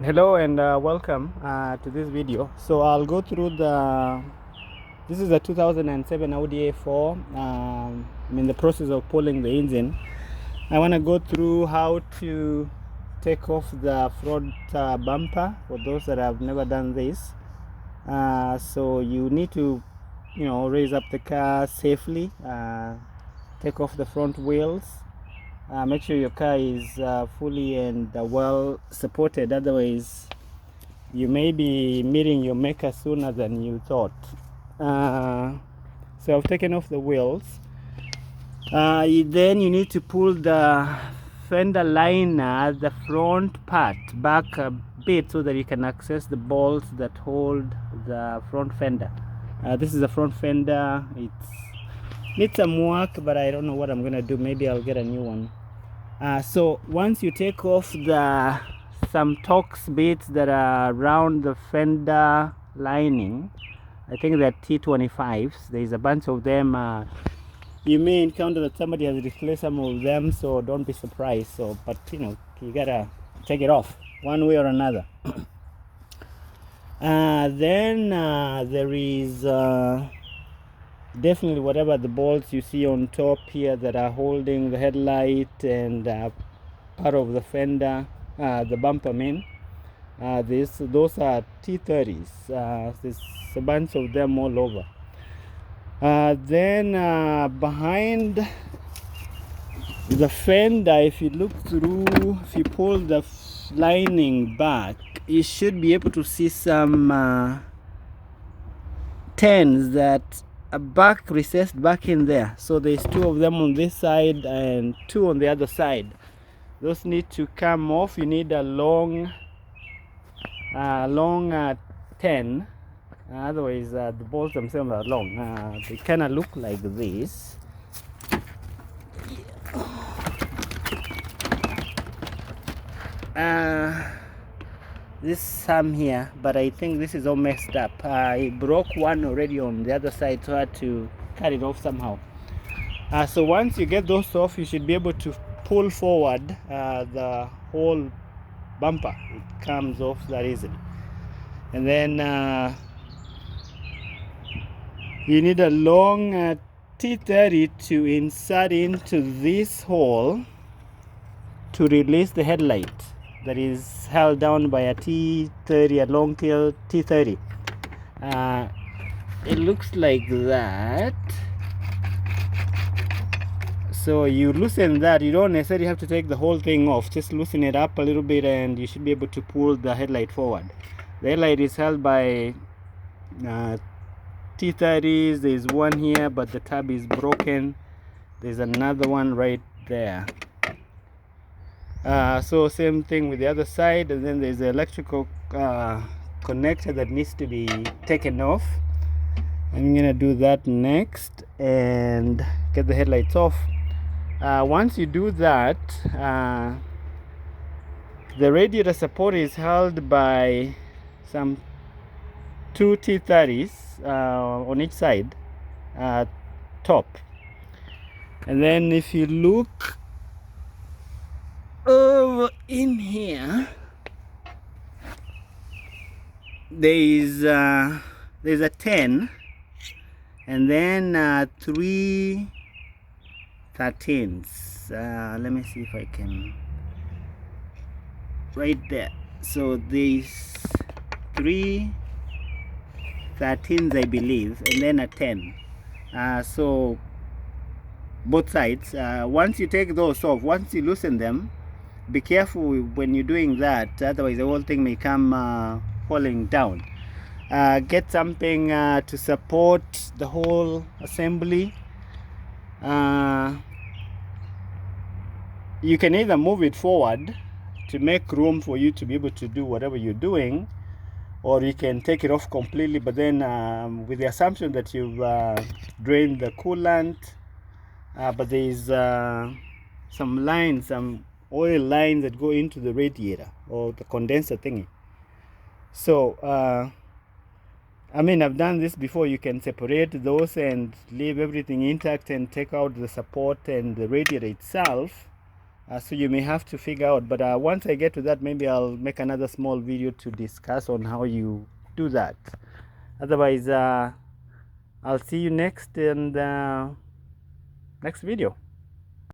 Hello and welcome to this video. So I'll go through this is a 2007 Audi A4. I'm in the process of pulling the engine. I want to go through how to take off the front bumper for those that have never done this. So you need to, raise up the car safely, take off the front wheels. Make sure your car is fully and well supported, otherwise you may be meeting your maker sooner than you thought. So I've taken off the wheels. Then you need to pull the fender liner, the front part, back a bit so that you can access the bolts that hold the front fender. This is the front fender. It needs some work, but I don't know what I'm gonna do. Maybe I'll get a new one. So once you take off some Torx bits that are around the fender lining, I think they're T25s. There's a bunch of them. You may encounter that somebody has replaced some of them, so don't be surprised. So, but you gotta take it off one way or another. Then there is definitely whatever the bolts you see on top here that are holding the headlight and part of the fender, the bumper those are T30s. There's a bunch of them all over. Then behind the fender, if you look through, if you pull the lining back, you should be able to see some 10s that are recessed back in there. So there's 2 of them on this side and 2 on the other side. Those need to come off. You need a long 10. Otherwise the bolts themselves are long. They kind of look like this. This some here, but I think this is all messed up. I broke one already on the other side, so I had to cut it off somehow. So once you get those off, you should be able to pull forward the whole bumper. It comes off that easily. And then you need a long T30 to insert into this hole to release the headlight that is held down by a T30, a long tail T30. It looks like that. So you loosen that. You don't necessarily have to take the whole thing off. Just loosen it up a little bit and you should be able to pull the headlight forward. The headlight is held by T30s. There's one here, but the tab is broken. There's another one right there. So same thing with the other side, and then there's the electrical connector that needs to be taken off. I'm gonna do that next and get the headlights off. Once you do that, the radiator support is held by some 2 T30s on each side, top. And then if you look over in here, there's a 10 and then 3 13s. Let me see if I can, right there. So there's 3 13s, I believe, and then a 10. So both sides. Once you take those off, once you loosen them, be careful when you're doing that, otherwise the whole thing may come falling down. Get something to support the whole assembly. You can either move it forward to make room for you to be able to do whatever you're doing, or you can take it off completely, but then with the assumption that you've drained the coolant, but there's some lines, some oil lines that go into the radiator or the condenser thingy. So I've done this before. You can separate those and leave everything intact and take out the support and the radiator itself. So you may have to figure out, but once I get to that, maybe I'll make another small video to discuss on how you do that. Otherwise, I'll see you next in the next video.